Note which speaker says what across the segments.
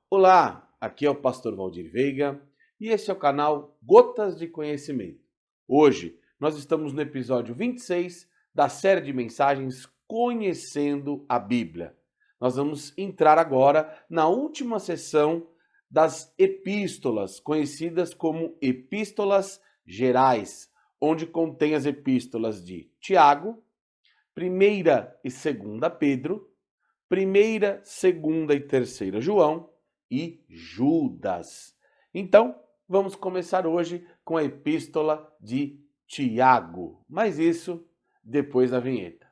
Speaker 1: Olá, aqui é o pastor Valdir Veiga e esse é o canal Gotas de Conhecimento. Hoje nós estamos no episódio 26 da série de mensagens Conhecendo a Bíblia. Nós vamos entrar agora na última sessão das epístolas, conhecidas como epístolas gerais, onde contém as epístolas de Tiago, 1ª e 2ª Pedro, 1ª, 2ª e 3ª João e Judas. Então, vamos começar hoje com a epístola de Tiago, mas isso depois da vinheta.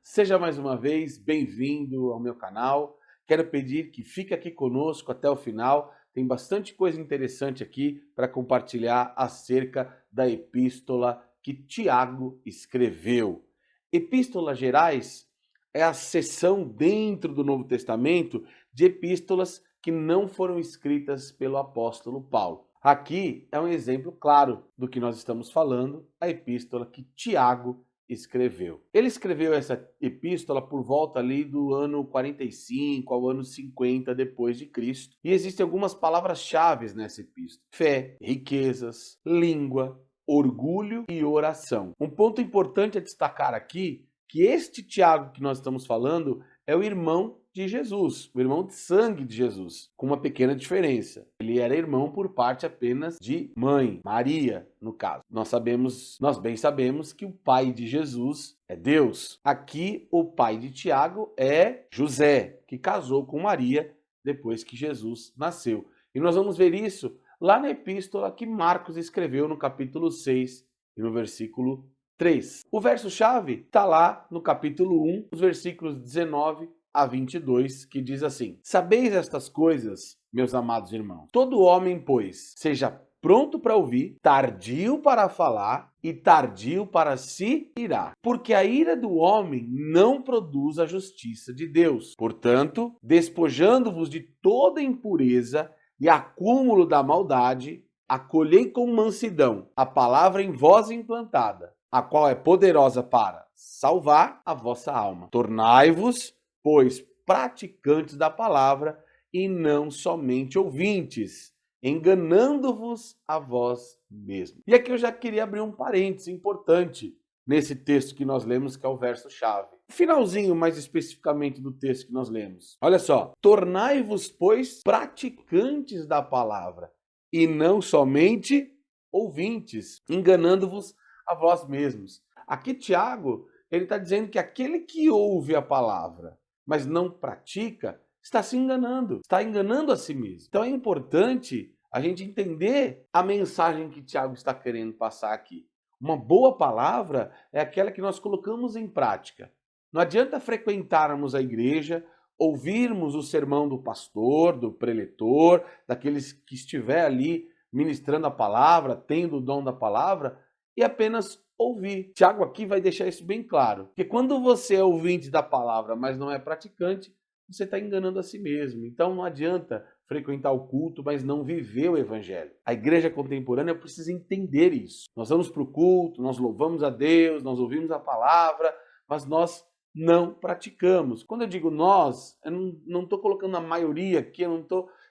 Speaker 1: Seja mais uma vez bem-vindo ao meu canal. Quero pedir que fique aqui conosco até o final. Tem bastante coisa interessante aqui para compartilhar acerca da epístola que Tiago escreveu. Epístolas gerais é a seção dentro do Novo Testamento de epístolas que não foram escritas pelo apóstolo Paulo. Aqui é um exemplo claro do que nós estamos falando, a epístola que Tiago escreveu. Ele escreveu essa epístola por volta ali do ano 45 ao ano 50 depois de Cristo. E existem algumas palavras-chave nessa epístola: fé, riquezas, língua, orgulho e oração. Um ponto importante a destacar aqui, que este Tiago que nós estamos falando é o irmão de Jesus, o irmão de sangue de Jesus, com uma pequena diferença. Ele era irmão por parte apenas de mãe, Maria, no caso. Nós bem sabemos que o pai de Jesus é Deus. Aqui o pai de Tiago é José, que casou com Maria depois que Jesus nasceu. E nós vamos ver isso lá na epístola que Marcos escreveu no capítulo 6 e no versículo 3. O verso-chave está lá no capítulo 1, os versículos 19 a 22, que diz assim: Sabeis estas coisas, meus amados irmãos. Todo homem, pois, seja pronto para ouvir, tardio para falar e tardio para se irar. Porque a ira do homem não produz a justiça de Deus. Portanto, despojando-vos de toda impureza e acúmulo da maldade, acolhei com mansidão a palavra em vós implantada, a qual é poderosa para salvar a vossa alma. Tornai-vos, pois, praticantes da palavra e não somente ouvintes, enganando-vos a vós mesmos. E aqui eu já queria abrir um parênteses importante nesse texto que nós lemos, que é o verso-chave. Finalzinho, mais especificamente, do texto que nós lemos. Olha só: tornai-vos, pois, praticantes da palavra e não somente ouvintes, enganando-vos a vós mesmos. Aqui Tiago, ele está dizendo que aquele que ouve a palavra, mas não pratica, está se enganando, está enganando a si mesmo. Então é importante a gente entender a mensagem que Tiago está querendo passar aqui. Uma boa palavra é aquela que nós colocamos em prática. Não adianta frequentarmos a igreja, ouvirmos o sermão do pastor, do preletor, daqueles que estiver ali ministrando a palavra, tendo o dom da palavra, e apenas ouvir. Tiago aqui vai deixar isso bem claro, porque quando você é ouvinte da palavra, mas não é praticante, você está enganando a si mesmo. Então não adianta frequentar o culto, mas não viver o evangelho. A igreja contemporânea precisa entender isso. Nós vamos para o culto, nós louvamos a Deus, nós ouvimos a palavra, mas nós não praticamos. Quando eu digo nós, eu não estou colocando a maioria aqui, eu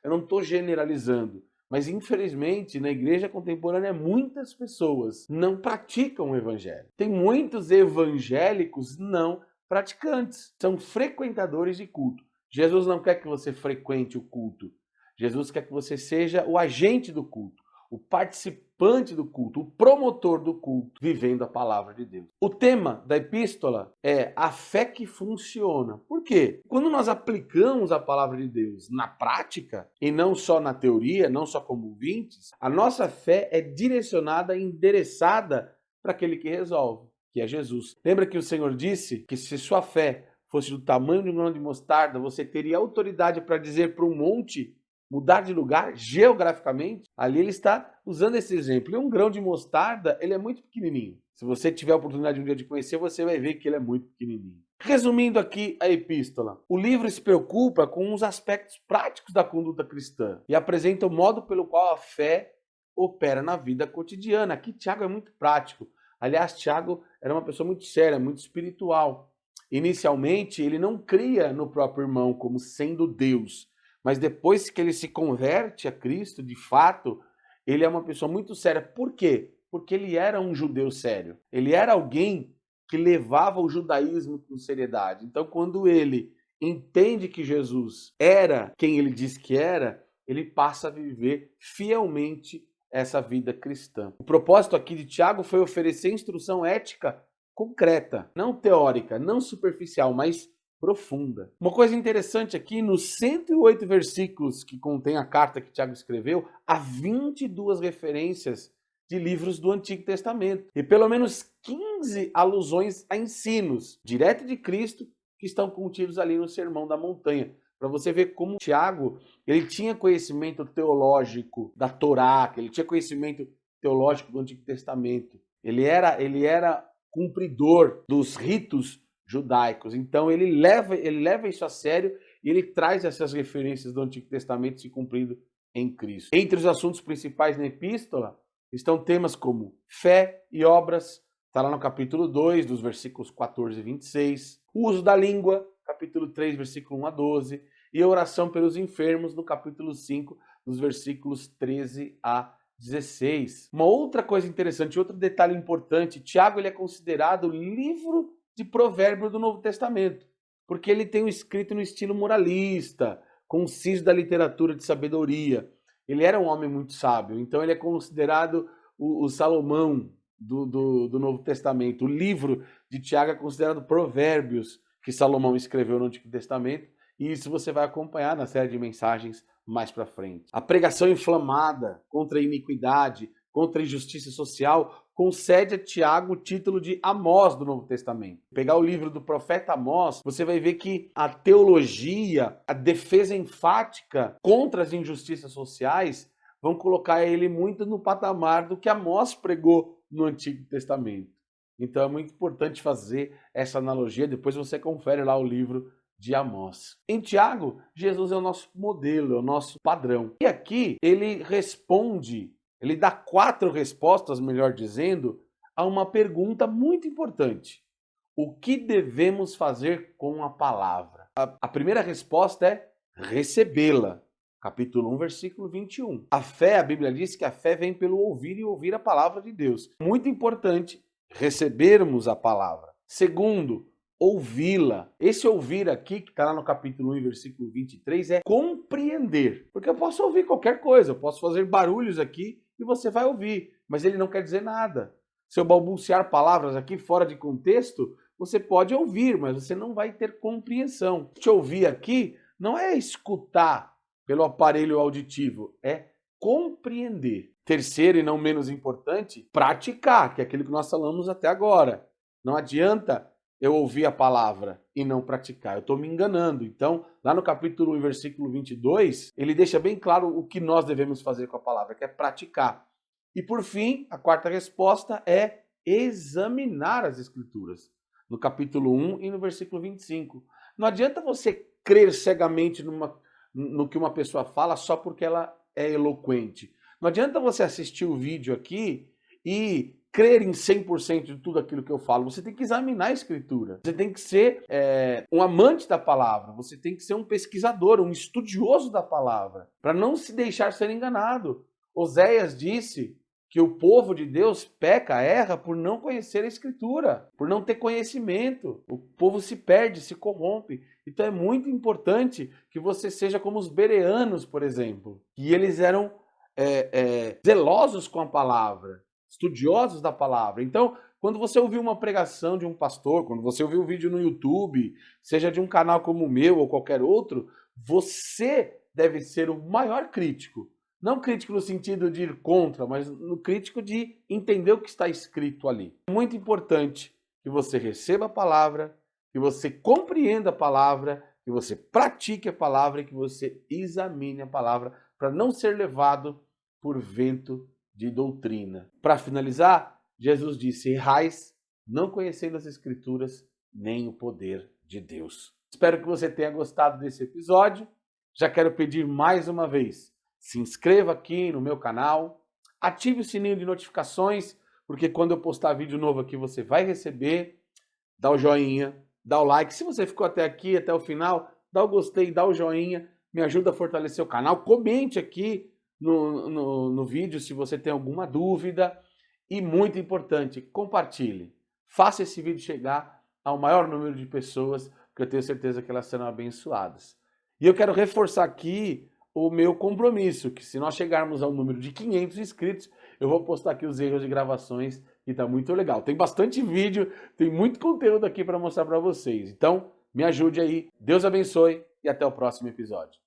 Speaker 1: não estou generalizando. Mas, infelizmente, na igreja contemporânea, muitas pessoas não praticam o evangelho. Tem muitos evangélicos não praticantes. São frequentadores de culto. Jesus não quer que você frequente o culto. Jesus quer que você seja o agente do culto, o participante do culto, o promotor do culto, vivendo a palavra de Deus. O tema da epístola é a fé que funciona. Por quê? Quando nós aplicamos a palavra de Deus na prática, e não só na teoria, não só como ouvintes, a nossa fé é direcionada e endereçada para aquele que resolve, que é Jesus. Lembra que o Senhor disse que se sua fé fosse do tamanho de um grão de mostarda, você teria autoridade para dizer para um monte mudar de lugar geograficamente? Ali ele está usando esse exemplo. E um grão de mostarda, ele é muito pequenininho. Se você tiver a oportunidade um dia de conhecer, você vai ver que ele é muito pequenininho. Resumindo aqui a epístola, o livro se preocupa com os aspectos práticos da conduta cristã e apresenta o modo pelo qual a fé opera na vida cotidiana. Aqui Tiago é muito prático. Aliás, Tiago era uma pessoa muito séria, muito espiritual. Inicialmente, ele não cria no próprio irmão como sendo Deus, mas depois que ele se converte a Cristo, de fato, ele é uma pessoa muito séria. Por quê? Porque ele era um judeu sério. Ele era alguém que levava o judaísmo com seriedade. Então, quando ele entende que Jesus era quem ele diz que era, ele passa a viver fielmente essa vida cristã. O propósito aqui de Tiago foi oferecer instrução ética concreta, não teórica, não superficial, mas profunda. Uma coisa interessante aqui, nos 108 versículos que contém a carta que Tiago escreveu, há 22 referências de livros do Antigo Testamento e pelo menos 15 alusões a ensinos direto de Cristo que estão contidos ali no Sermão da Montanha. Para você ver como Tiago, ele tinha conhecimento teológico da Torá, ele tinha conhecimento teológico do Antigo Testamento. Ele era cumpridor dos ritos judaicos. Então ele leva isso a sério e ele traz essas referências do Antigo Testamento se cumprindo em Cristo. Entre os assuntos principais na epístola estão temas como fé e obras, está lá no capítulo 2, dos versículos 14 e 26, o uso da língua, capítulo 3, versículo 1 a 12, e a oração pelos enfermos, no capítulo 5, dos versículos 13 a 16. Uma outra coisa interessante, outro detalhe importante, Tiago ele é considerado o livro de provérbio do Novo Testamento, porque ele tem um escrito no estilo moralista, conciso da literatura de sabedoria. Ele era um homem muito sábio, então ele é considerado o Salomão do Novo Testamento. O livro de Tiago é considerado provérbios que Salomão escreveu no Antigo Testamento, e isso você vai acompanhar na série de mensagens mais para frente. A pregação inflamada contra a iniquidade, contra a injustiça social, concede a Tiago o título de Amós do Novo Testamento. Pegar o livro do profeta Amós, você vai ver que a teologia, a defesa enfática contra as injustiças sociais, vão colocar ele muito no patamar do que Amós pregou no Antigo Testamento. Então é muito importante fazer essa analogia, depois você confere lá o livro de Amós. Em Tiago, Jesus é o nosso modelo, é o nosso padrão. E aqui ele responde, ele dá 4 respostas, melhor dizendo, a uma pergunta muito importante. O que devemos fazer com a palavra? A primeira resposta é recebê-la. Capítulo 1, versículo 21. A fé, a Bíblia diz que a fé vem pelo ouvir e ouvir a palavra de Deus. Muito importante recebermos a palavra. Segundo, ouvi-la. Esse ouvir aqui, que está lá no capítulo 1, versículo 23, é compreender. Porque eu posso ouvir qualquer coisa, eu posso fazer barulhos aqui e você vai ouvir, mas ele não quer dizer nada. Se eu balbuciar palavras aqui fora de contexto, você pode ouvir, mas você não vai ter compreensão. Te ouvir aqui não é escutar pelo aparelho auditivo, é compreender. Terceiro e não menos importante, praticar, que é aquilo que nós falamos até agora. Não adianta eu ouvir a palavra e não praticar, eu estou me enganando. Então, lá no capítulo 1, versículo 22, ele deixa bem claro o que nós devemos fazer com a palavra, que é praticar. E por fim, a quarta resposta é examinar as Escrituras, no capítulo 1 e no versículo 25. Não adianta você crer cegamente no que uma pessoa fala só porque ela é eloquente. Não adianta você assistir o vídeo aqui e crer em 100% de tudo aquilo que eu falo. Você tem que examinar a Escritura. Você tem que ser um amante da palavra. Você tem que ser um pesquisador, um estudioso da palavra, para não se deixar ser enganado. Oséias disse que o povo de Deus peca, erra por não conhecer a Escritura, por não ter conhecimento. O povo se perde, se corrompe. Então é muito importante que você seja como os bereanos, por exemplo, que eles eram zelosos com a palavra, estudiosos da palavra. Então, quando você ouvir uma pregação de um pastor, quando você ouvir um vídeo no YouTube, seja de um canal como o meu ou qualquer outro, você deve ser o maior crítico. Não crítico no sentido de ir contra, mas no crítico de entender o que está escrito ali. É muito importante que você receba a palavra, que você compreenda a palavra, que você pratique a palavra e que você examine a palavra para não ser levado por vento de doutrina. Para finalizar, Jesus disse: errais, não conhecendo as Escrituras, nem o poder de Deus. Espero que você tenha gostado desse episódio. Já quero pedir mais uma vez, se inscreva aqui no meu canal, ative o sininho de notificações, porque quando eu postar vídeo novo aqui você vai receber, dá o joinha, dá o like. Se você ficou até aqui, até o final, dá o gostei, dá o joinha, me ajuda a fortalecer o canal. Comente aqui no vídeo se você tem alguma dúvida. E muito importante, compartilhe. Faça esse vídeo chegar ao maior número de pessoas, que eu tenho certeza que elas serão abençoadas. E eu quero reforçar aqui o meu compromisso, que se nós chegarmos ao número de 500 inscritos, eu vou postar aqui os erros de gravações e tá muito legal. Tem bastante vídeo, tem muito conteúdo aqui para mostrar para vocês. Então, me ajude aí. Deus abençoe e até o próximo episódio.